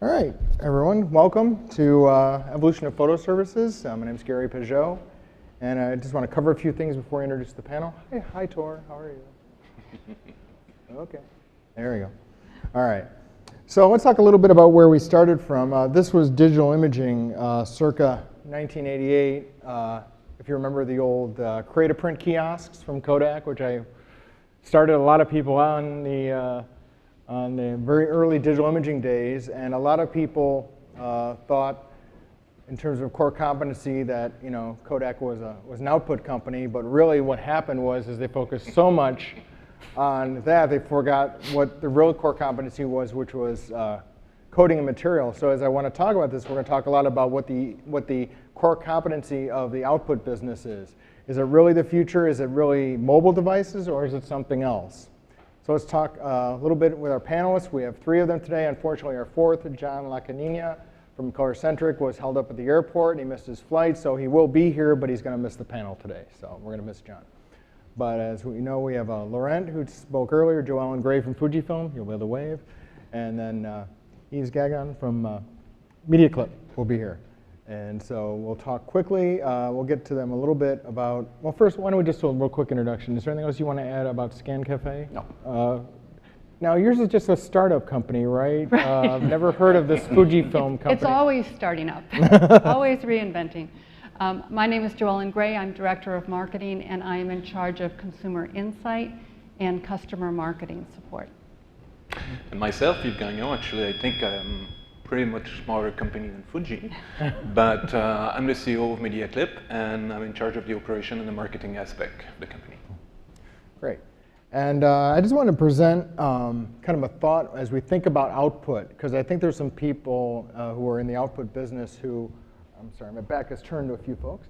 All right, everyone, welcome to Evolution of Photo Services. My name is Pageau, and I just want to cover a few things before I introduce the panel. Hey, hi, Tor, how are you? Okay, there we go. All right, so let's talk a little bit about where we started from. This was digital imaging circa 1988. If you remember the old create-a-print kiosks from Kodak, which I started a lot of people on the very early digital imaging days, and a lot of people thought, in terms of core competency, that Kodak was an output company. But really, what happened was they focused so much on that they forgot what the real core competency was, which was coding and material. So as I want to talk about this, we're going to talk a lot about what the core competency of the output business is. Is it really the future? Is it really mobile devices, or is it something else? So let's talk a little bit with our panelists. We have three of them today. Unfortunately, our fourth, John Lacanina from Color-Centric, was held up at the airport, and he missed his flight. So he will be here, but he's going to miss the panel today. So we're going to miss John. But as we know, we have Laurent, who spoke earlier, Joellyn from Fujifilm. You'll be able to wave. And then Yves Gagnon from Mediaclip will be here. And so we'll talk quickly. We'll get to them a little bit about, well, first, why don't we just do a real quick introduction. Is there anything else you want to add about ScanCafe? No. Now, yours is just a startup company, right? I've never heard of this Fujifilm company. It's always starting up, always reinventing. My name is Joellyn. I'm Director of Marketing, and I am in charge of consumer insight and customer marketing support. And myself, Yves Gagnon, actually, I think I'm pretty much smaller company than Fuji, but I'm the CEO of Mediaclip, and I'm in charge of the operation and the marketing aspect of the company. Great. And I just want to present kind of a thought as we think about output, because I think there's some people who are in the output business who, I'm sorry, my back is turned to a few folks,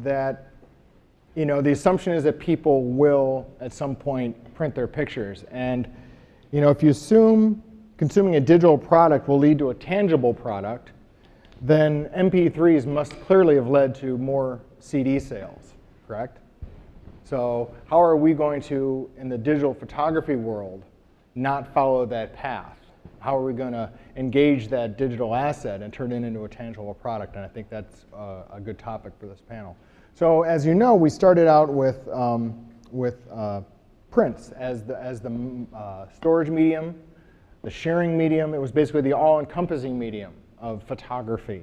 that the assumption is that people will, at some point, print their pictures. And if you assume consuming a digital product will lead to a tangible product, then MP3s must clearly have led to more CD sales, correct? So how are we going to, in the digital photography world, not follow that path? How are we going to engage that digital asset and turn it into a tangible product? And I think that's a good topic for this panel. So as you know, we started out with prints as the storage medium, the sharing medium. It was basically the all-encompassing medium of photography.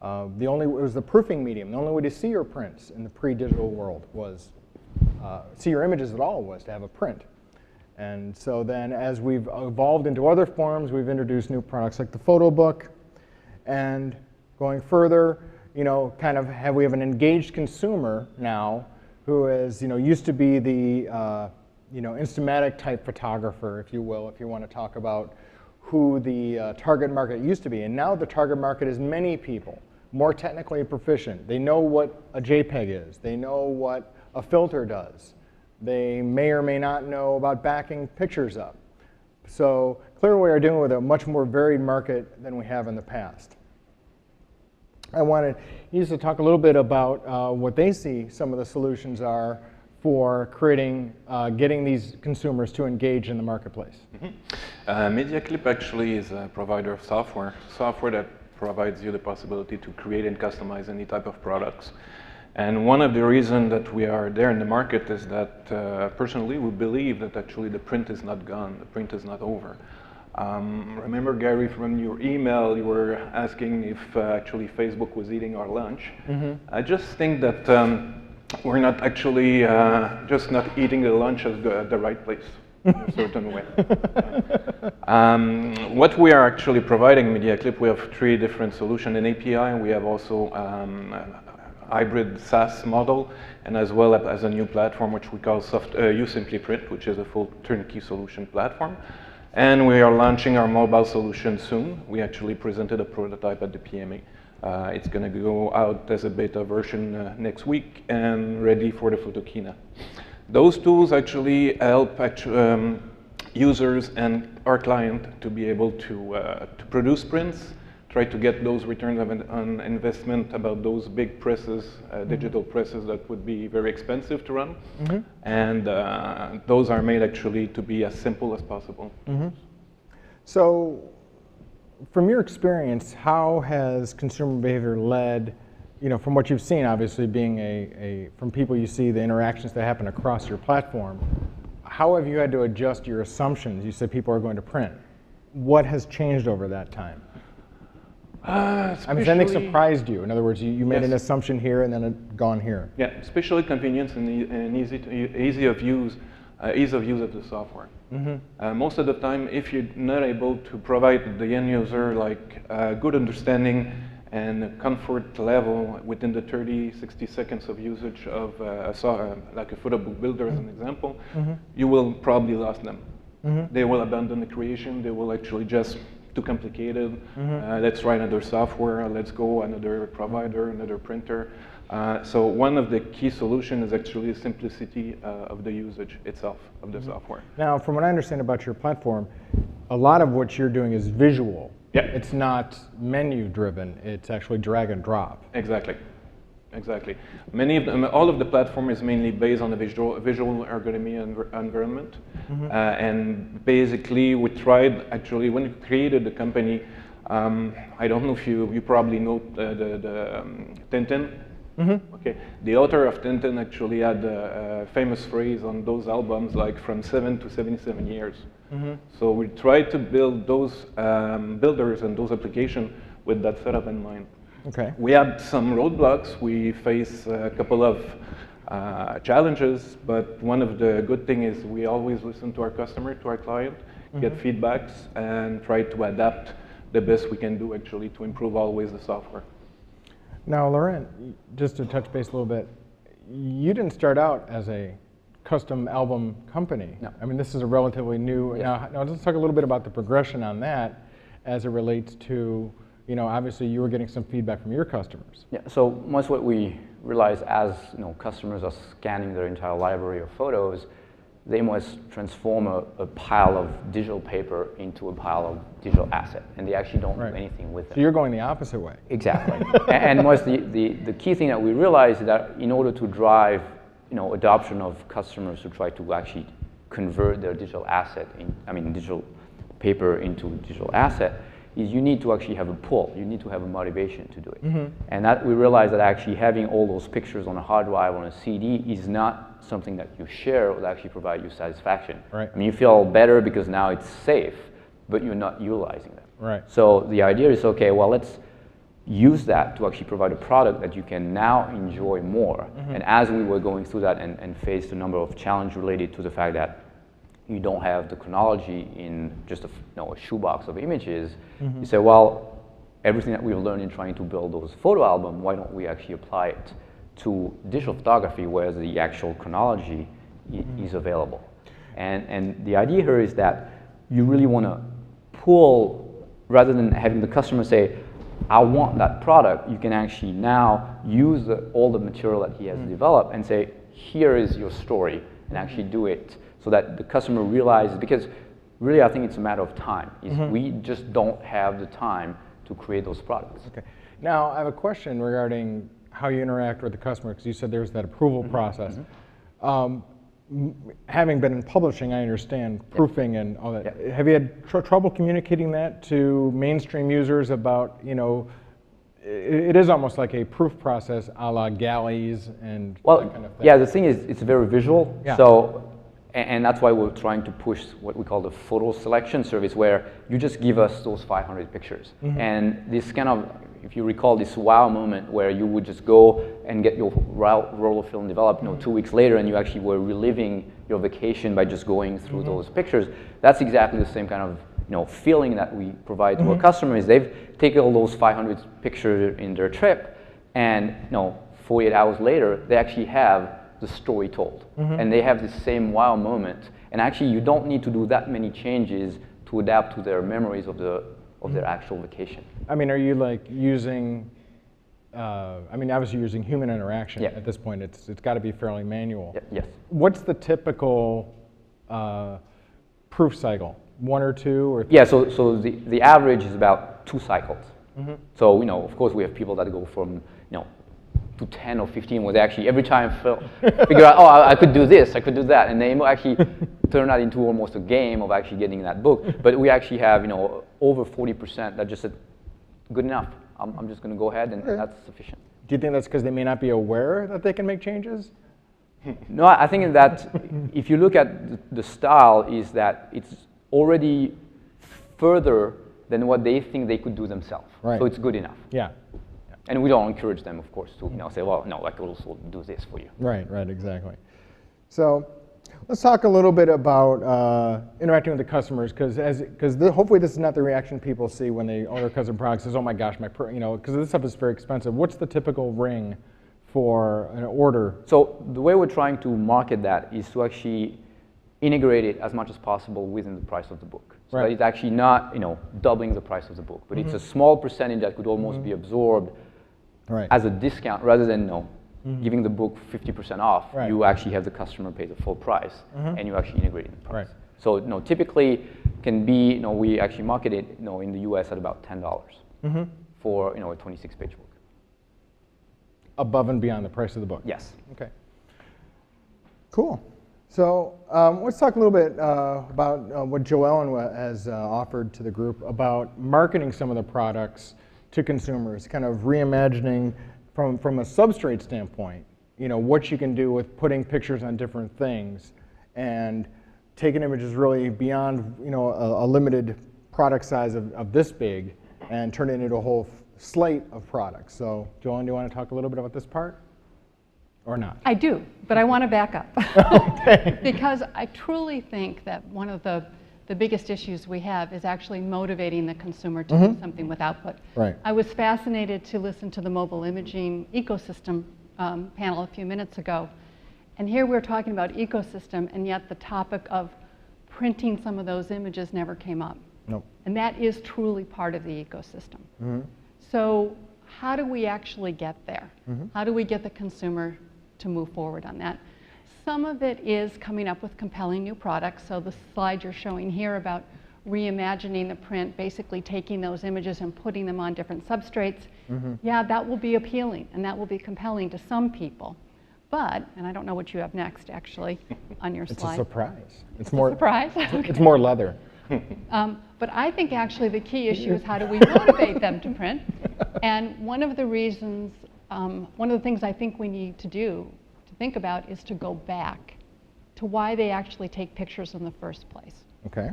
It was the proofing medium. The only way to see your prints in the pre-digital world was, see your images at all, was to have a print. And so then as we've evolved into other forms, we've introduced new products like the photo book. And going further, we have an engaged consumer now who is, used to be the Instamatic type photographer, if you will, if you want to talk about who the target market used to be. And now the target market is many people, more technically proficient. They know what a JPEG is. They know what a filter does. They may or may not know about backing pictures up. So clearly we are dealing with a much more varied market than we have in the past. I wanted you to talk a little bit about what they see some of the solutions are for creating, getting these consumers to engage in the marketplace. Mediaclip actually is a provider of software that provides you the possibility to create and customize any type of products. And one of the reasons that we are there in the market is that, personally, we believe that actually the print is not gone, the print is not over. Remember, Gary, from your email, you were asking if actually Facebook was eating our lunch. I just think that we're not actually just not eating the lunch at the right place in a certain way. What we are actually providing in Mediaclip, we have three different solutions: an API, we have also hybrid SaaS model, and as well as a new platform which we call You Simply Print, which is a full turnkey solution platform. And we are launching our mobile solution soon. We actually presented a prototype at the PMA. It's going to go out as a beta version next week and ready for the Photokina. Those tools actually help users and our client to be able to produce prints, try to get those returns on investment about those big presses, digital presses that would be very expensive to run. And those are made actually to be as simple as possible. So from your experience, how has consumer behavior led, from what you've seen, obviously being from people you see, the interactions that happen across your platform, how have you had to adjust your assumptions? You said people are going to print. What has changed over that time? Has anything surprised you? In other words, you made an assumption here and then it gone here. Yeah, especially convenience and ease of use of the software. Most of the time, if you're not able to provide the end user like good understanding and comfort level within the 30-60 seconds of usage of like a photo book builder as an example, you will probably lose them. They will abandon the creation. They will actually just too complicated. Let's try another software. Let's go another provider, another printer. So one of the key solutions is actually the simplicity of the usage itself of the software. Now, from what I understand about your platform, a lot of what you're doing is visual. Yeah. It's not menu driven. It's actually drag and drop. Exactly. Exactly. All of the platform is mainly based on the visual ergonomy environment. And basically, we tried, actually, when we created the company, I don't know if you probably know the Tintin. Okay. The author of Tintin actually had a famous phrase on those albums, like from 7 to 77 years. So we tried to build those builders and those applications with that setup in mind. Okay. We had some roadblocks. We faced a couple of challenges, but one of the good things is we always listen to our customer, to our client, get feedbacks, and try to adapt the best we can do actually to improve always the software. Now, Laurent, just to touch base a little bit, you didn't start out as a custom album company. No. I mean, this is a relatively new. Now, let's talk a little bit about the progression on that as it relates to, obviously you were getting some feedback from your customers. Yeah, so most what we realize as customers are scanning their entire library of photos, they must transform a pile of digital paper into a pile of digital asset, and they actually don't do anything with it. So you're going the opposite way. Exactly. And most the key thing that we realize is that in order to drive adoption of customers who try to actually convert their digital asset, digital paper into digital asset, is you need to actually have a pull. You need to have a motivation to do it. And that we realize that actually having all those pictures on a hard drive on a CD is not something that you share will actually provide you satisfaction. Right. I mean, you feel better because now it's safe, but you're not utilizing them. Right. So the idea is, okay, well, let's use that to actually provide a product that you can now enjoy more. And as we were going through that and faced a number of challenges related to the fact that you don't have the chronology in just a shoebox of images, you say, well, everything that we've learned in trying to build those photo albums, why don't we actually apply it to digital photography where the actual chronology is available? And the idea here is that you really want to pull, rather than having the customer say, I want that product, you can actually now use all the material that he has developed and say, here is your story, and actually do it so that the customer realizes, because really I think it's a matter of time. We just don't have the time to create those products. Okay. Now, I have a question regarding how you interact with the customer, because you said there's that approval process. Having been in publishing, I understand proofing and all that. Have you had trouble communicating that to mainstream users about, it is almost like a proof process a la galleys and that kind of thing? Yeah, the thing is, it's very visual. Yeah. So, and that's why we're trying to push what we call the photo selection service, where you just give us those 500 pictures. And this kind of, if you recall, this wow moment where you would just go and get your roll of film developed 2 weeks later, and you actually were reliving your vacation by just going through those pictures. That's exactly the same kind of feeling that we provide to our customers. They've taken all those 500 pictures in their trip, and 48 hours later, they actually have the story told. And they have the same wow moment. And actually, you don't need to do that many changes to adapt to their memories of their actual vacation. I mean, are you like using, obviously using human interaction at this point. It's got to be fairly manual. Yes. What's the typical proof cycle? 1 or 2 or 3? Yeah, so the average is about 2 cycles. So, of course, we have people that go from, to 10 or 15 was actually every time figure out, oh, I could do this, I could do that, and then actually turn that into almost a game of actually getting that book. But we actually have, over 40% that just said, good enough. I'm just going to go ahead, and that's sufficient. Do you think that's because they may not be aware that they can make changes? No, I think that if you look at the style, is that it's already further than what they think they could do themselves. Right. So it's good enough. Yeah. And we don't encourage them, of course, to say, well, no, I could also do this for you. Right, exactly. So let's talk a little bit about interacting with the customers, because hopefully this is not the reaction people see when they order custom products. Is, oh my gosh, because this stuff is very expensive. What's the typical ring for an order? So the way we're trying to market that is to actually integrate it as much as possible within the price of the book. So that it's actually not, doubling the price of the book, but it's a small percentage that could almost be absorbed as a discount rather than giving the book 50% off. You actually have the customer pay the full price, and you actually integrate it in the price. So typically can be, we actually market it in the US at about $10 for a 26-page book. Above and beyond the price of the book? Yes. Okay. Cool. So let's talk a little bit about what Joellyn has offered to the group about marketing some of the products to consumers, kind of reimagining from a substrate standpoint, what you can do with putting pictures on different things and taking images really beyond, a limited product size of this big and turn it into a whole slate of products. So Joellyn, do you want to talk a little bit about this part? Or not? I do, but I want to back up. Because I truly think that one of the biggest issues we have is actually motivating the consumer to do something with output. I was fascinated to listen to the mobile imaging ecosystem panel a few minutes ago. And here we're talking about ecosystem, and yet the topic of printing some of those images never came up. And that is truly part of the ecosystem. So how do we actually get there? How do we get the consumer to move forward on that? Some of it is coming up with compelling new products. So the slide you're showing here about reimagining the print, basically taking those images and putting them on different substrates, yeah, that will be appealing and that will be compelling to some people. But, and I don't know what you have next actually on your slide. It's a surprise. It's more, a surprise? It's more leather. But I think actually the key issue is how do we motivate them to print? And one of the reasons, one of the things I think we need to think about is to go back to why they actually take pictures in the first place. Okay.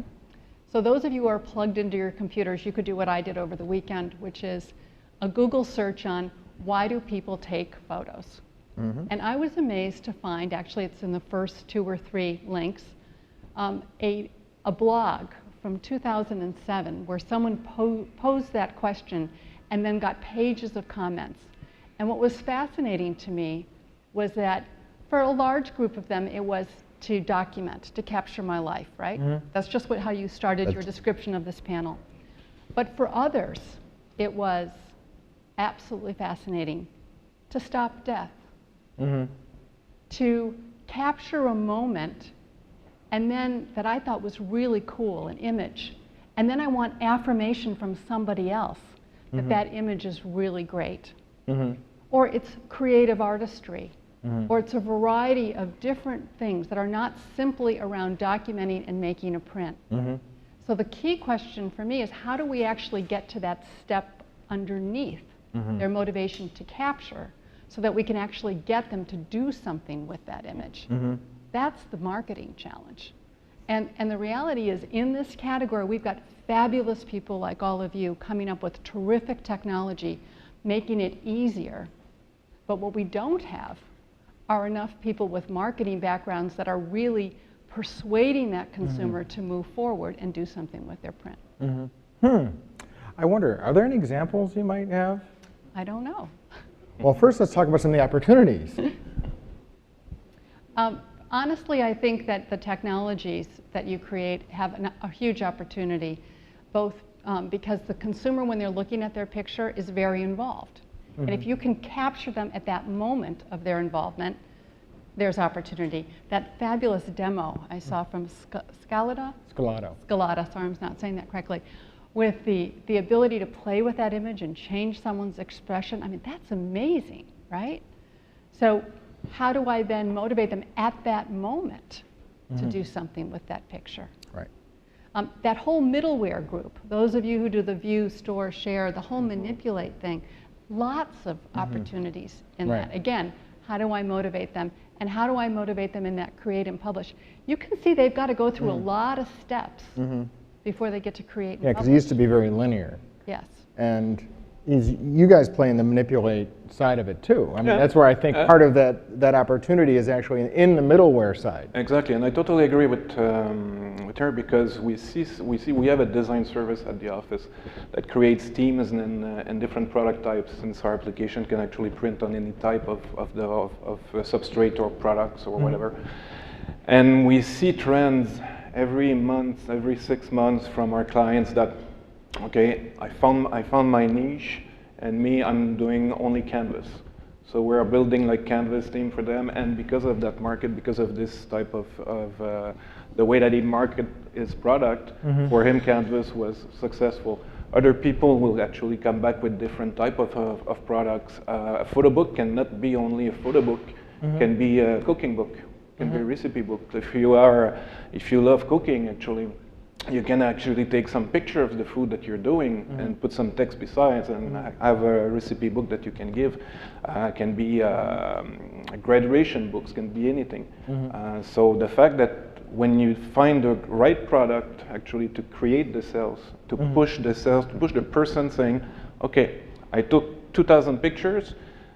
So those of you who are plugged into your computers, you could do what I did over the weekend, which is a Google search on why do people take photos? And I was amazed to find, actually it's in the first 2 or 3 links, a blog from 2007 where someone posed that question and then got pages of comments. And what was fascinating to me was that for a large group of them, it was to document, to capture my life, right? That's just how you started your description of this panel. But for others, it was absolutely fascinating to stop death, to capture a moment, and then that I thought was really cool, an image. And then I want affirmation from somebody else that that image is really great. Or it's creative artistry. Or it's a variety of different things that are not simply around documenting and making a print. So the key question for me is how do we actually get to that step underneath their motivation to capture so that we can actually get them to do something with that image? That's the marketing challenge. And the reality is in this category, we've got fabulous people like all of you coming up with terrific technology, making it easier. But what we don't have are enough people with marketing backgrounds that are really persuading that consumer to move forward and do something with their print. I wonder, are there any examples you might have? I don't know. Well, first let's talk about some of the opportunities. Honestly, I think that the technologies that you create have a huge opportunity, both because the consumer, when they're looking at their picture, is very involved. And if you can capture them at that moment of their involvement, there's opportunity. That fabulous demo I saw from Scalata, sorry, I'm not saying that correctly, with the ability to play with that image and change someone's expression, I mean, that's amazing, right? So how do I then motivate them at that moment to do something with that picture? Right. That whole middleware group, those of you who do the view, store, share, the whole manipulate thing, lots of opportunities in Right. that. Again, how do I motivate them? And how do I motivate them in that create and publish? You can see they've got to go through a lot of steps before they get to create and Yeah, because publish. it used to be very linear. Yes. And you guys play in the manipulate side of it too. I mean, Yeah. that's where I think part of that opportunity is actually in the middleware side. Exactly, and I totally agree with her, because we have a design service at the office that creates themes and different product types, since our application can actually print on any type of substrate or products or whatever. And we see trends every month, every 6 months from our clients that, okay, I found my niche, and I'm doing only canvas. So we're building like canvas theme for them, and because of that market, because of this type of the way that he market his product, for him canvas was successful. Other people will actually come back with different type of products. A photo book cannot be only a photo book, can be a cooking book, can be a recipe book. If you love cooking, actually, you can actually take some picture of the food that you're doing and put some text besides, and have a recipe book that you can give. Can be graduation books, can be anything. So the fact that when you find the right product, actually to create the sales, to push the sales, to push the person saying, okay, I took 2,000 pictures,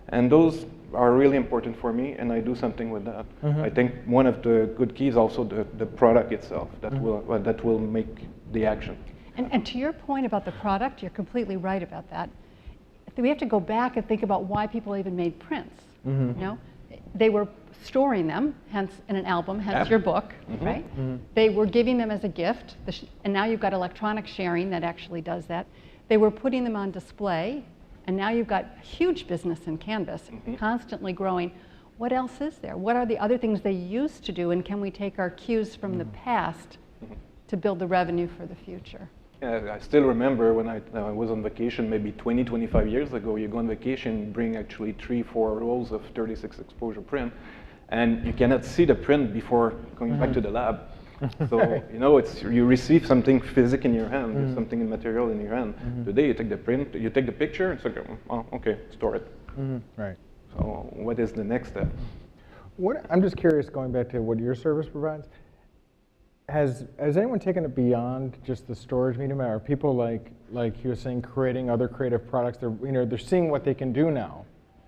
and those are really important for me, and I do something with that. I think one of the good keys also the product itself that will make the action. And to your point about the product, you're completely right about that. We have to go back and think about why people even made prints. You know, they were storing them, hence in an album, hence your book, right? They were giving them as a gift, and now you've got electronic sharing that actually does that. They were putting them on display, and now you've got huge business in Canvas, constantly growing. What else is there? What are the other things they used to do, and can we take our cues from the past to build the revenue for the future? Yeah, I still remember when I was on vacation maybe 20, 25 years ago. You go on vacation, bring actually 3-4 rolls of 36 exposure print, and you cannot see the print before going back to the lab. So you know, you receive something physical in your hand, something in material in your hand. Today you take the print, you take the picture, it's like, oh, okay, store it. Right. So what is the next step? I'm just curious, going back to what your service provides. Has anyone taken it beyond just the storage medium? Are people like you were saying, creating other creative products? They're seeing what they can do now.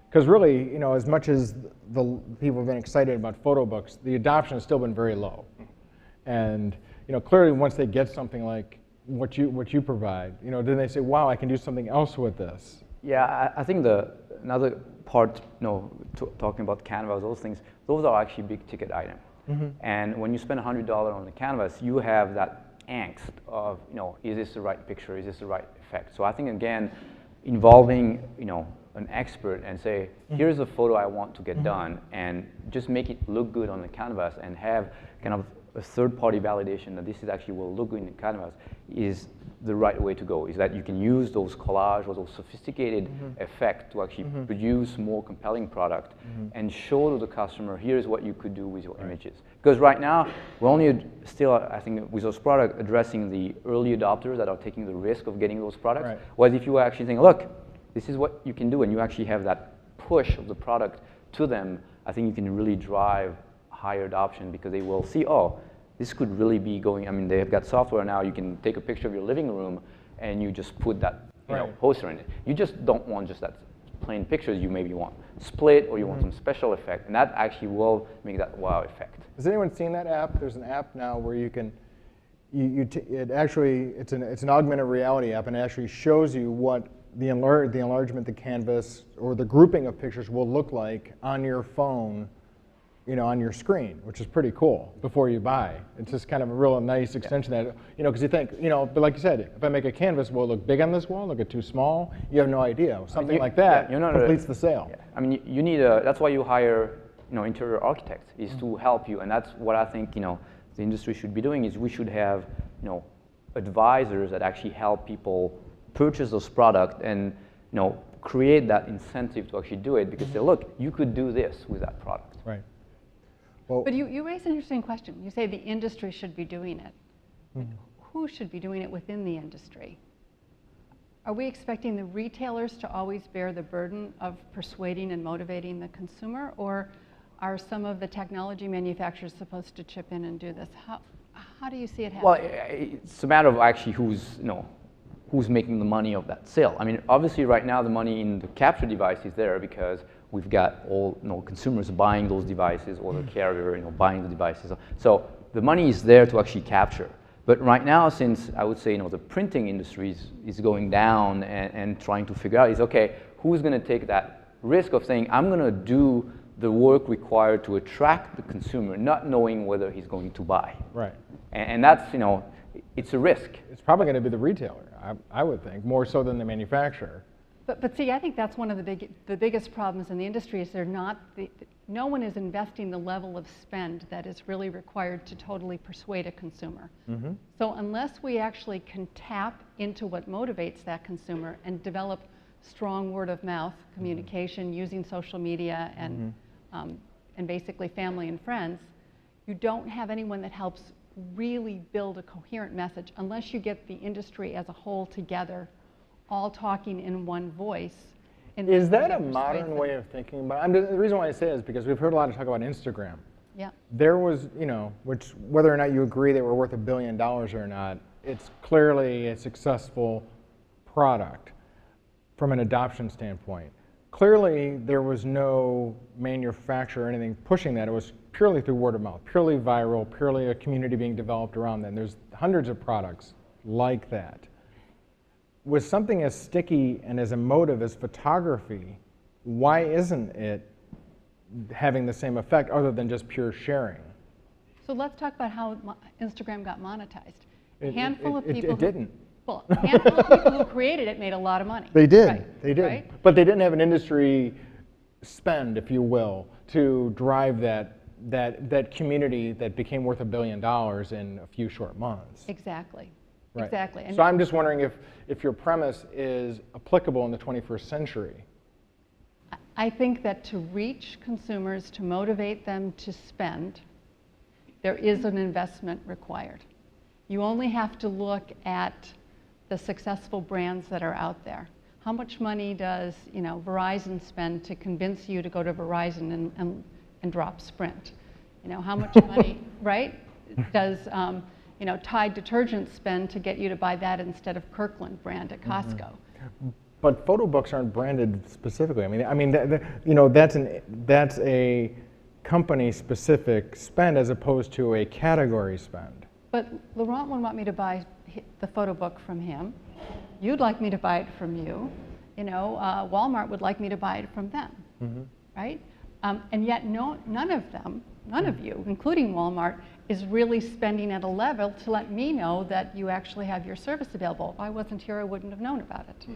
Because really, as much as the people have been excited about photo books, the adoption has still been very low. And clearly, once they get something like what you provide, then they say, "Wow, I can do something else with this." Yeah, I think another part, talking about canvas, those things, those are actually big ticket items. And when you spend $100 on the canvas, you have that angst of, is this the right picture? Is this the right effect? So I think, again, involving, an expert and say, here's a photo I want to get done, and just make it look good on the canvas and have kind of a third-party validation that this is actually will look good in the canvas is the right way to go. Is that you can use those collage or those sophisticated effects to actually produce more compelling product and show to the customer, here's what you could do with your images. Because right now, we're only still, I think, with those products, addressing the early adopters that are taking the risk of getting those products. Right. Whereas if you were actually saying, look, this is what you can do, and you actually have that push of the product to them, I think you can really drive higher adoption, because they will see, oh, this could really be going. I mean, they've got software now. You can take a picture of your living room, and you just put that poster in it. You just don't want just that plain pictures. You maybe want split, or you want some special effect, and that actually will make that wow effect. Has anyone seen that app? There's an app now where you can, it's an augmented reality app, and it actually shows you what the enlargement, the canvas, or the grouping of pictures will look like on your phone, on your screen, which is pretty cool before you buy. It's just kind of a real nice extension that, because you think, but like you said, if I make a canvas, will it look big on this wall, look it too small? You have no idea. Something like that completes the sale. Yeah. I mean, you need that's why you hire, interior architects, is to help you. And that's what I think, the industry should be doing, is we should have, advisors that actually help people purchase those products and, create that incentive to actually do it because say, look, you could do this with that product. Right. Well, But you raise an interesting question. You say the industry should be doing it. Who should be doing it within the industry? Are we expecting the retailers to always bear the burden of persuading and motivating the consumer, or are some of the technology manufacturers supposed to chip in and do this? How do you see it happening? Well, it's a matter of actually who's making the money of that sale. I mean, obviously right now the money in the capture device is there because we've got all consumers buying those devices or the carrier buying the devices. So the money is there to actually capture. But right now, since I would say the printing industry is going down and trying to figure out is, okay, who's going to take that risk of saying, I'm going to do the work required to attract the consumer, not knowing whether he's going to buy. right. And that's, it's a risk. It's probably going to be the retailer, I would think, more so than the manufacturer. But see, I think that's one of the biggest problems in the industry is no one is investing the level of spend that is really required to totally persuade a consumer. So unless we actually can tap into what motivates that consumer and develop strong word of mouth communication using social media and basically family and friends, you don't have anyone that helps really build a coherent message unless you get the industry as a whole together, all talking in one voice. Is that a modern way of thinking about it? The reason why I say it is because we've heard a lot of talk about Instagram. Yeah. There was, which whether or not you agree they were worth $1 billion or not, it's clearly a successful product from an adoption standpoint. Clearly, there was no manufacturer or anything pushing that. It was purely through word of mouth, purely viral, purely a community being developed around that. And there's hundreds of products like that. With something as sticky and as emotive as photography, why isn't it having the same effect other than just pure sharing? So let's talk about how Instagram got monetized. A handful of people It didn't. Well, a handful of people who created it made a lot of money. They did. Right. They did. Right? But they didn't have an industry spend, if you will, to drive that community that became worth $1 billion in a few short months. Exactly. Right. Exactly. And so I'm just wondering if your premise is applicable in the 21st century. I think that to reach consumers, to motivate them to spend, there is an investment required. You only have to look at the successful brands that are out there. How much money does Verizon spend to convince you to go to Verizon and drop Sprint? How much money, right, does Tide detergent spend to get you to buy that instead of Kirkland brand at Costco? But photo books aren't branded specifically. That's a company-specific spend as opposed to a category spend. But Laurent would want me to buy the photo book from him. You'd like me to buy it from you. Walmart would like me to buy it from them, right? And yet none of you, including Walmart, is really spending at a level to let me know that you actually have your service available. If I wasn't here, I wouldn't have known about it.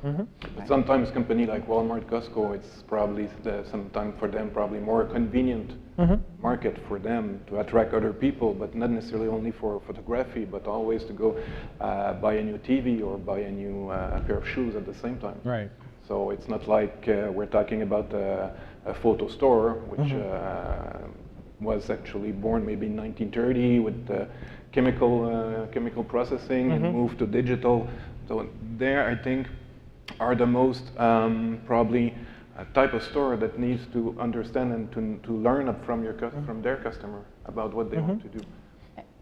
But sometimes company like Walmart, Costco, it's probably sometimes for them probably more convenient market for them to attract other people, but not necessarily only for photography, but always to go buy a new TV or buy a new pair of shoes at the same time. Right. So it's not like we're talking about a photo store, which was actually born maybe in 1930 with chemical processing and moved to digital. So there, I think, are the most probably type of store that needs to understand and to learn from their customer about what they want to do.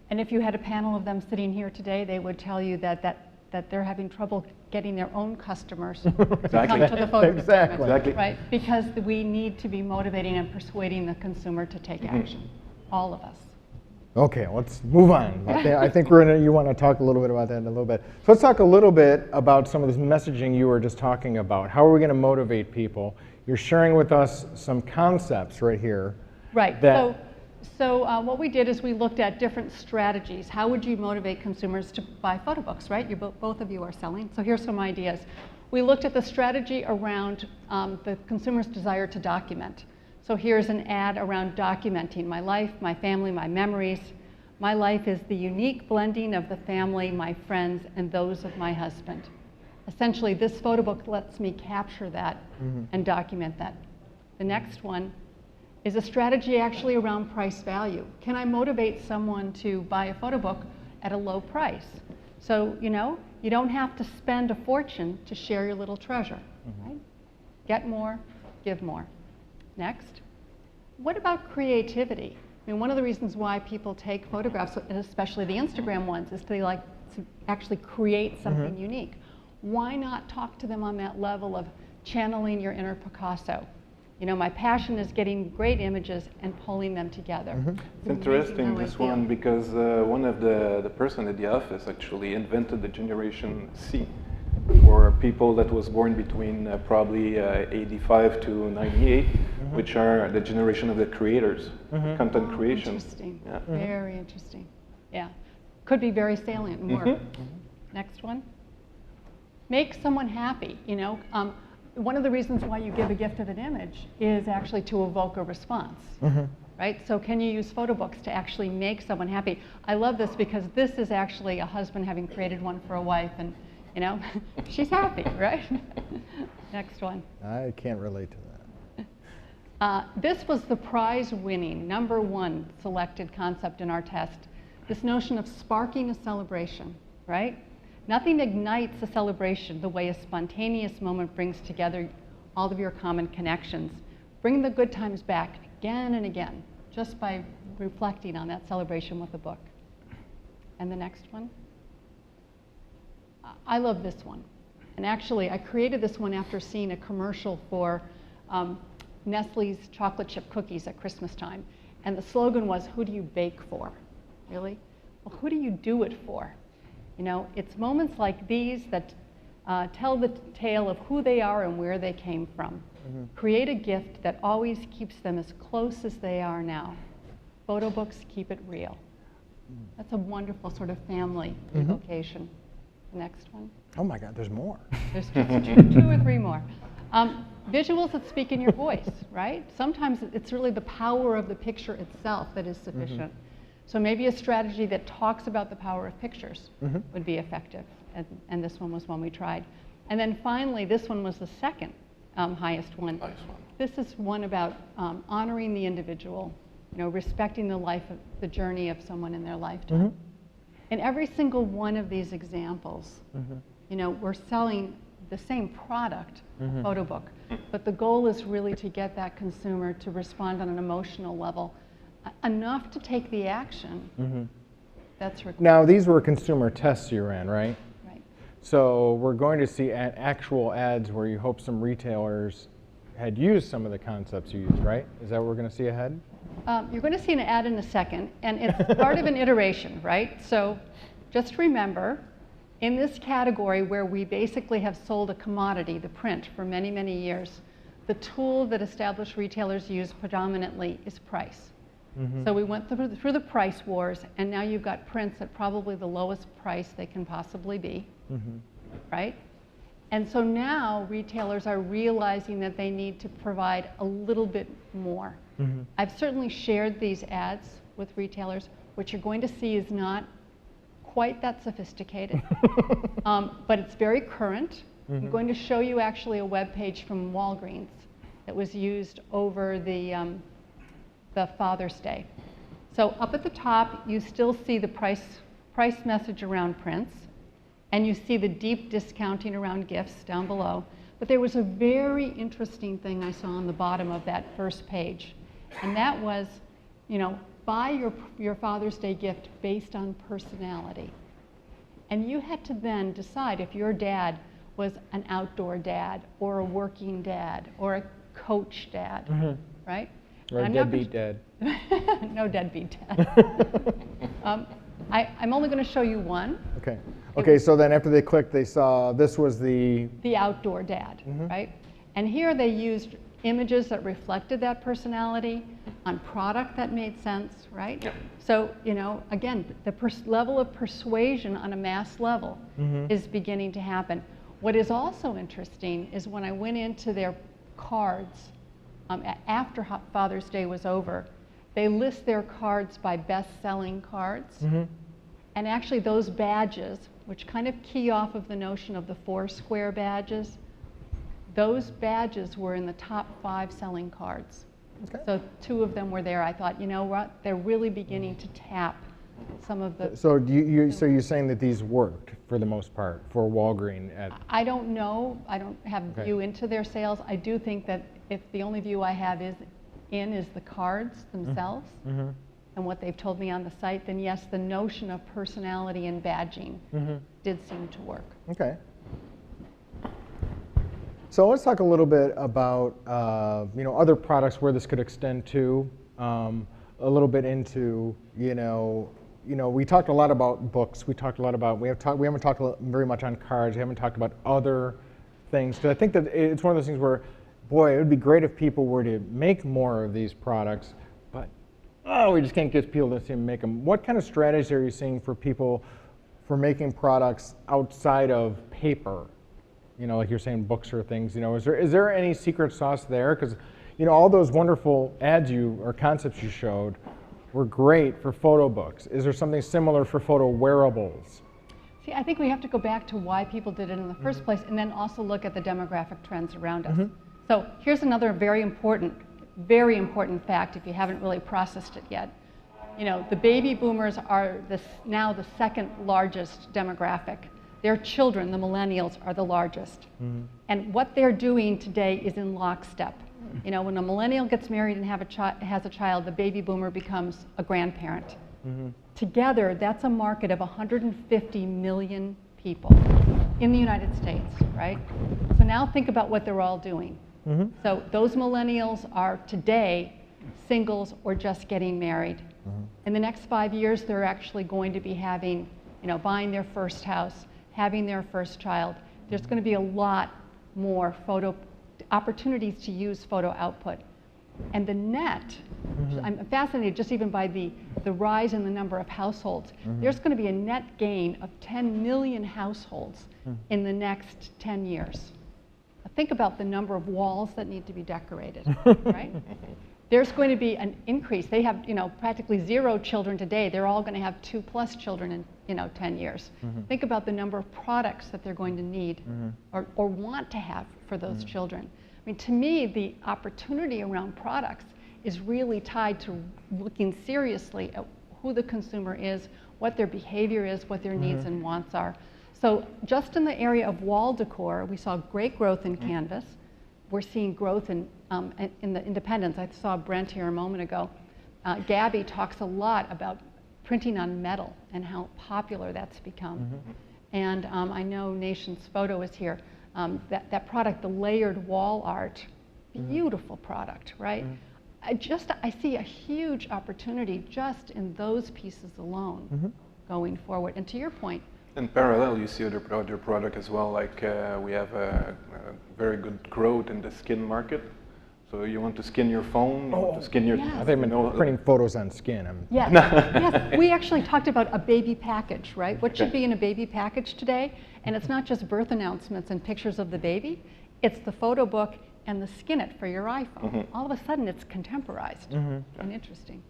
And if you had a panel of them sitting here today, they would tell you that they're having trouble getting their own customers to come to the photo department, right? Because we need to be motivating and persuading the consumer to take action, all of us. Okay, let's move on. I think you want to talk a little bit about that in a little bit. So let's talk a little bit about some of this messaging you were just talking about. How are we going to motivate people? You're sharing with us some concepts right here. Right. So what we did is we looked at different strategies. How would you motivate consumers to buy photo books, right? Both of you are selling. So here's some ideas. We looked at the strategy around the consumer's desire to document. So here's an ad around documenting my life, my family, my memories. My life is the unique blending of the family, my friends, and those of my husband. essentially, this photo book lets me capture that and document that. The next one is a strategy actually around price value. Can I motivate someone to buy a photo book at a low price? So, you know, you don't have to spend a fortune to share your little treasure, right? Get more, give more. Next, what about creativity? I mean, one of the reasons why people take photographs, and especially the Instagram ones, is they like to actually create something unique. Why not talk to them on that level of channeling your inner Picasso? You know, my passion is getting great images and pulling them together. It's interesting, this one, because one of the person at the office actually invented the Generation C for people that was born between probably 85 to 98, which are the generation of the creators, content creation. Interesting, very interesting. Yeah, could be very salient and work. Next one. Make someone happy, you know. One of the reasons why you give a gift of an image is actually to evoke a response, right? So can you use photo books to actually make someone happy? I love this because this is actually a husband having created one for a wife, and you know, she's happy, right? Next one. I can't relate to that. This was the prize-winning #1 selected concept in our test. This notion of sparking a celebration, right? Nothing ignites a celebration the way a spontaneous moment brings together all of your common connections. Bring the good times back again and again, just by reflecting on that celebration with a book. And the next one. I love this one. And actually, I created this one after seeing a commercial for Nestle's chocolate chip cookies at Christmas time. And the slogan was, who do you bake for? Really? Well, who do you do it for? You know, it's moments like these that tell the tale of who they are and where they came from. Create a gift that always keeps them as close as they are now. Photo books keep it real. That's a wonderful sort of family evocation. The next one. Oh my God, there's more. There's just two or three more. Visuals that speak in your voice, right? Sometimes it's really the power of the picture itself that is sufficient. So maybe a strategy that talks about the power of pictures would be effective, and this one was one we tried. And then finally, this one was the second highest one. This is one about honoring the individual, you know, respecting the life, the journey of someone in their lifetime. In every single one of these examples, you know, we're selling the same product, a photo book, but the goal is really to get that consumer to respond on an emotional level, enough to take the action that's required. Now, these were consumer tests you ran, right? Right. So we're going to see actual ads where you hope some retailers had used some of the concepts you used, right? Is that what we're going to see ahead? You're going to see an ad in a second, and it's part of an iteration, right? So just remember, in this category where we basically have sold a commodity, the print, for many, many years, the tool that established retailers use predominantly is price. So we went through the price wars, and now you've got prints at probably the lowest price they can possibly be, right? And so now retailers are realizing that they need to provide a little bit more. I've certainly shared these ads with retailers. What you're going to see is not quite that sophisticated, but it's very current. I'm going to show you actually a web page from Walgreens that was used over the Father's Day. So up at the top, you still see the price message around prints, and you see the deep discounting around gifts down below. But there was a very interesting thing I saw on the bottom of that first page, and that was, you know, buy your Father's Day gift based on personality. And you had to then decide if your dad was an outdoor dad, or a working dad, or a coach dad, right? Or a deadbeat dad. No deadbeat dad. I'm only going to show you one. Okay. Okay, so then after they clicked, they saw this was the outdoor dad, right? And here they used images that reflected that personality on product that made sense, right? Yeah. So, you know, again, the level of persuasion on a mass level is beginning to happen. What is also interesting is when I went into their cards, after Father's Day was over, they list their cards by best-selling cards. And actually those badges, which kind of key off of the notion of the 4 square badges, those badges were in the top 5 selling cards. Okay. So 2 of them were there. I thought, you know what, they're really beginning to tap some of the... So so you're saying that these worked for the most part for Walgreens at... I don't know. I don't have a view into their sales. I do think that if the only view I have is the cards themselves and what they've told me on the site, then yes, the notion of personality and badging did seem to work. Okay. So let's talk a little bit about other products where this could extend to. A little bit into we talked a lot about books. We talked a lot about we haven't talked very much on cards. We haven't talked about other things because I think that it's one of those things where, boy, it would be great if people were to make more of these products, but we just can't get people to make them. What kind of strategies are you seeing for people for making products outside of paper? Like you're saying, books or things. Is there any secret sauce there? Because all those wonderful ads or concepts you showed were great for photo books. Is there something similar for photo wearables? See, I think we have to go back to why people did it in the first place, and then also look at the demographic trends around us. So here's another very important fact if you haven't really processed it yet. The baby boomers are now the second largest demographic. Their children, the millennials, are the largest. And what they're doing today is in lockstep. When a millennial gets married and has a child, the baby boomer becomes a grandparent. Together, that's a market of 150 million people in the United States, right? So now think about what they're all doing. So those millennials are today singles or just getting married. In the next 5 years, they're actually going to be having, buying their first house, having their first child. There's going to be a lot more opportunities to use photo output. And the net, I'm fascinated just even by the rise in the number of households. There's going to be a net gain of 10 million households in the next 10 years. Think about the number of walls that need to be decorated, right? There's going to be an increase. They have, practically 0 children today. They're all going to have 2+ children in, 10 years. Think about the number of products that they're going to need or want to have for those children. I mean, to me, the opportunity around products is really tied to looking seriously at who the consumer is, what their behavior is, what their needs and wants are. So just in the area of wall decor, we saw great growth in canvas. We're seeing growth in the independents. I saw Brent here a moment ago. Gabby talks a lot about printing on metal and how popular that's become. And I know Nation's Photo is here. That product, the layered wall art, beautiful product, right? I see a huge opportunity just in those pieces alone going forward. And to your point, in parallel, you see other product as well, like we have a very good growth in the skin market. So you want to skin your phone, you want to skin your... Yes. I think I'm printing photos on skin. Yes, yes. We actually talked about a baby package, right? What should be in a baby package today? And it's not just birth announcements and pictures of the baby. It's the photo book and the skin it for your iPhone. All of a sudden, it's contemporized and interesting.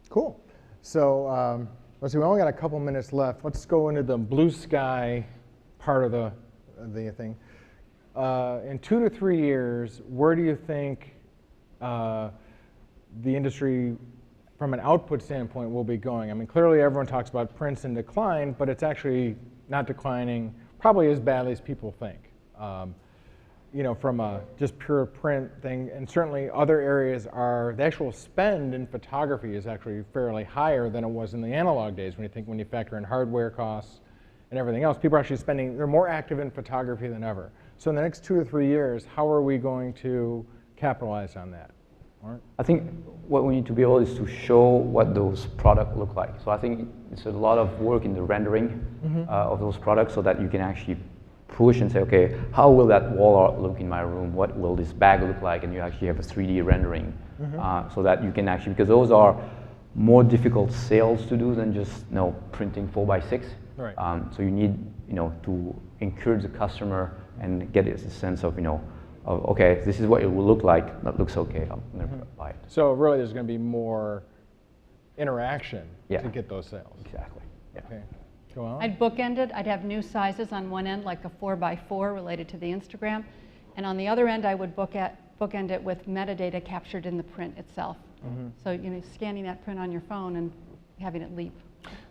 Cool. So let's see, we only got a couple minutes left. Let's go into the blue sky part of the thing. In 2 to 3 years, where do you think the industry, from an output standpoint, will be going? I mean, clearly everyone talks about prints in decline, but it's actually not declining probably as badly as people think. From a just pure print thing, and certainly other areas the actual spend in photography is actually fairly higher than it was in the analog days when you factor in hardware costs and everything else. People are actually they're more active in photography than ever. So in the next 2 or 3 years, how are we going to capitalize on that? Laurent? I think what we need to be able is to show what those products look like. So I think it's a lot of work in the rendering of those products so that you can actually push and say, okay, how will that wall art look in my room? What will this bag look like? And you actually have a 3D rendering so that you can actually, because those are more difficult sales to do than just printing 4x6. Right. So you need to encourage the customer and get a sense of okay, this is what it will look like. That looks okay. I'm going to buy it. So really, there's going to be more interaction to get those sales. Exactly. Okay. Joellyn? I'd bookend it. I'd have new sizes on one end, like a 4x4 related to the Instagram. And on the other end, I would bookend it with metadata captured in the print itself. So, you know, scanning that print on your phone and having it leap.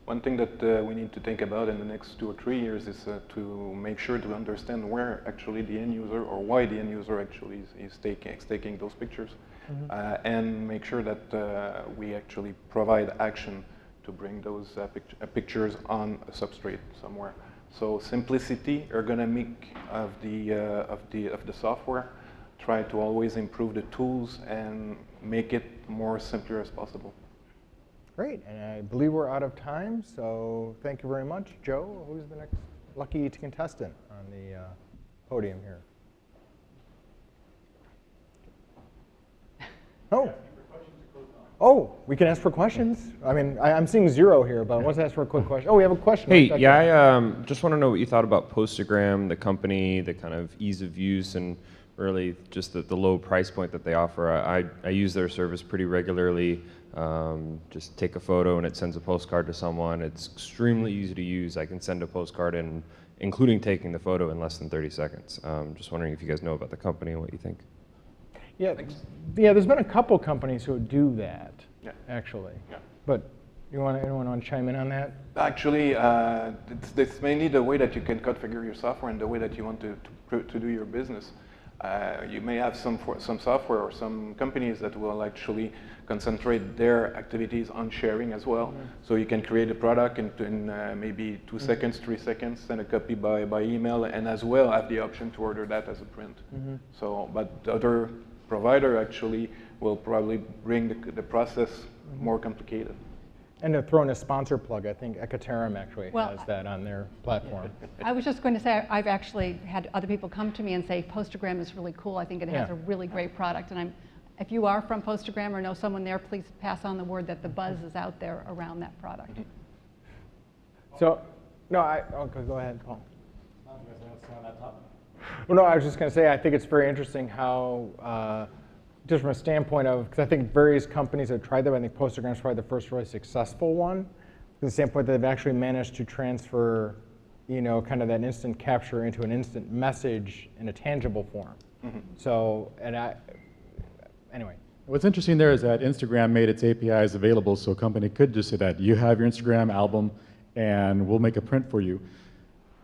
One thing that we need to think about in the next 2 or 3 years is to make sure to understand where actually the end user, or why the end user actually is taking those pictures, and make sure that we actually provide action to bring those pictures on a substrate somewhere. So simplicity, ergonomic of the software. Try to always improve the tools and make it more simpler as possible. Great, and I believe we're out of time, so thank you very much. Joe, who's the next lucky contestant on the podium here? Oh, we can ask for questions. I mean, I'm seeing 0 here, but let's ask for a quick question. Oh, we have a question. Hey, yeah, I just want to know what you thought about Postagram, the company, the kind of ease of use, and really just the low price point that they offer. I use their service pretty regularly. Just take a photo and it sends a postcard to someone. It's extremely easy to use. I can send a postcard in, including taking the photo, in less than 30 seconds. Just wondering if you guys know about the company and what you think. Yeah, there's been a couple companies who do that, actually. Yeah. But anyone want to chime in on that? Actually, it's mainly the way that you can configure your software and the way that you want to do your business. You may have some software or some companies that will actually concentrate their activities on sharing as well. So you can create a product in maybe 2 seconds, 3 seconds, send a copy by email, and as well have the option to order that as a print. So, but the other provider actually will probably bring the process more complicated. And to throw in a sponsor plug, I think Ecoterum actually Well, has that on their platform. I was just going to say, I've actually had other people come to me and say, Postagram is really cool. I think it has a really great product. And if you are from Postagram or know someone there, please pass on the word that the buzz is out there around that product. So, no, okay, go ahead, Paul. Well, no, I was just going to say, I think it's very interesting how, just from a standpoint of, because I think various companies have tried that, I think Postagram is probably the first really successful one, from the standpoint that they've actually managed to transfer, you know, kind of that instant capture into an instant message in a tangible form. So, anyway. What's interesting there is that Instagram made its APIs available, so a company could just say that you have your Instagram album, and we'll make a print for you.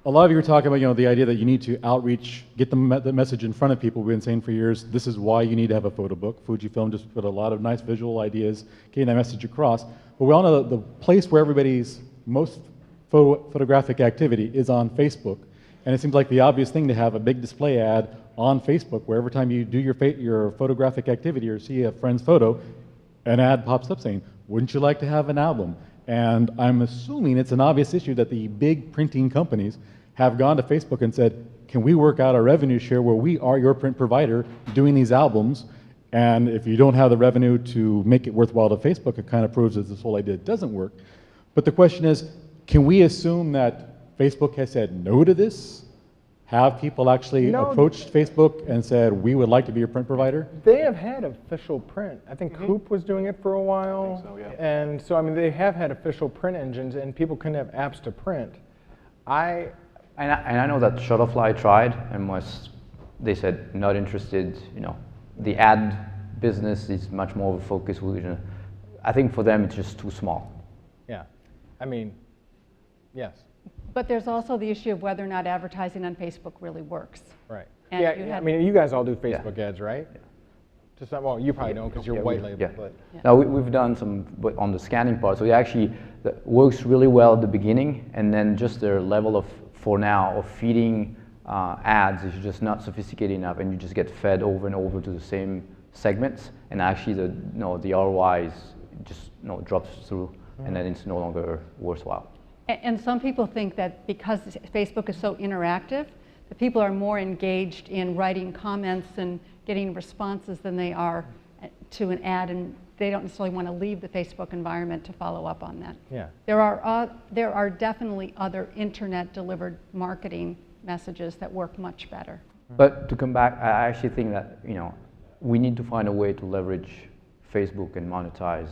A lot of you are talking about, you know, the idea that you need to outreach, get the message in front of people. We've been saying for years, this is why you need to have a photo book. Fujifilm just put a lot of nice visual ideas, getting that message across. But we all know that the place where everybody's most photographic activity is on Facebook. And it seems like the obvious thing to have a big display ad on Facebook, where every time you do your photographic activity or see a friend's photo, an ad pops up saying, wouldn't you like to have an album? And I'm assuming it's an obvious issue that the big printing companies have gone to Facebook and said, can we work out a revenue share where we are your print provider doing these albums? And if you don't have the revenue to make it worthwhile to Facebook, it kind of proves that this whole idea doesn't work. But the question is, can we assume that Facebook has said no to this? Have people actually approached Facebook and said, we would like to be your print provider? They have had official print. I think Coop was doing it for a while. I think so, yeah. And so, I mean, they have had official print engines, and people can have apps to print. And I know that Shutterfly tried and they said not interested. You know, the ad business is much more of a focus. I think for them it's just too small. Yeah, I mean, yes. But there's also the issue of whether or not advertising on Facebook really works. Right. And Yeah, I mean, you guys all do Facebook ads, right? Just not, well, you probably don't because you're white label. But. Now we've done some on the scanning part, so it actually works really well at the beginning, and then just their level of, for now, of feeding ads is just not sophisticated enough, and you just get fed over and over to the same segments, and actually the ROI just drops through, and then it's no longer worthwhile. And some people think that because Facebook is so interactive, that people are more engaged in writing comments and getting responses than they are to an ad, and they don't necessarily want to leave the Facebook environment to follow up on that. Yeah. There are definitely other internet-delivered marketing messages that work much better. But to come back, I actually think that we need to find a way to leverage Facebook and monetize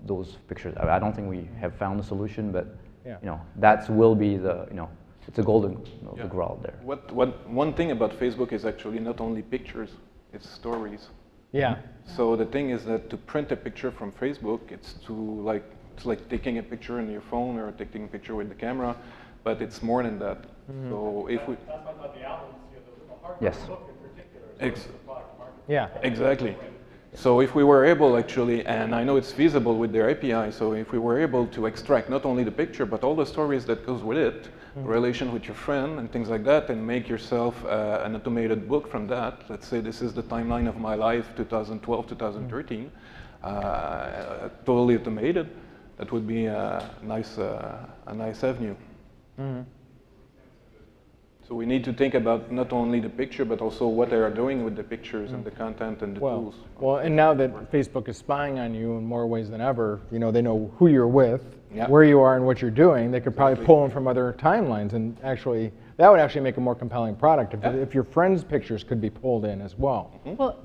those pictures. I don't think we have found a solution, but Yeah. You know, that will be the, you know, it's a golden, the grail there. One thing about Facebook is actually not only pictures, it's stories. Yeah. So the thing is that to print a picture from Facebook, it's like taking a picture on your phone or taking a picture with the camera, but it's more than that. So if we... That's why I thought the albums, the hardcover Yes. book in particular is the product market. Yeah. Exactly. So if we were able actually, and I know it's feasible with their API, so if we were able to extract not only the picture, but all the stories that goes with it, relation with your friend and things like that, and make yourself an automated book from that. Let's say this is the timeline of my life, 2012, 2013, totally automated. That would be a nice avenue. So we need to think about not only the picture, but also what they are doing with the pictures and the content and the tools. Well, and now that Facebook is spying on you in more ways than ever, you know, they know who you're with, Yeah. where you are and what you're doing. They could probably pull them from other timelines, and actually, that would actually make a more compelling product if your friends' pictures could be pulled in as well. Well,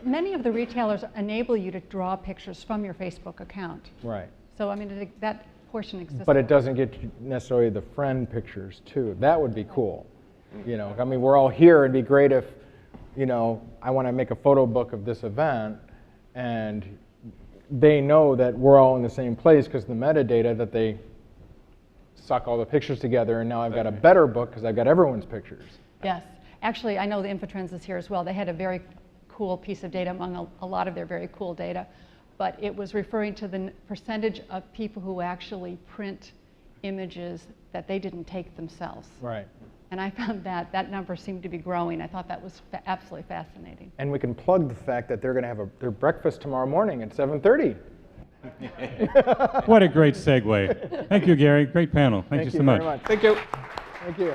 many of the retailers enable you to draw pictures from your Facebook account. Right. So, I mean, that portion exists. But it doesn't get you necessarily the friend pictures too. That would be cool. You know, I mean, we're all here. It'd be great if, you know, I want to make a photo book of this event, and they know that we're all in the same place because the metadata that they suck all the pictures together, and now I've got a better book because I've got everyone's pictures. Yes. Actually, I know the Infotrends is here as well. They had a very cool piece of data among a lot of their very cool data, but it was referring to the percentage of people who actually print images that they didn't take themselves. Right. And I found that number seemed to be growing. I thought that was absolutely fascinating. And we can plug the fact that they're going to have their breakfast tomorrow morning at 7:30. What a great segue. Thank you, Gary. Great panel. Thank you so much. Very much. Thank you. Thank you.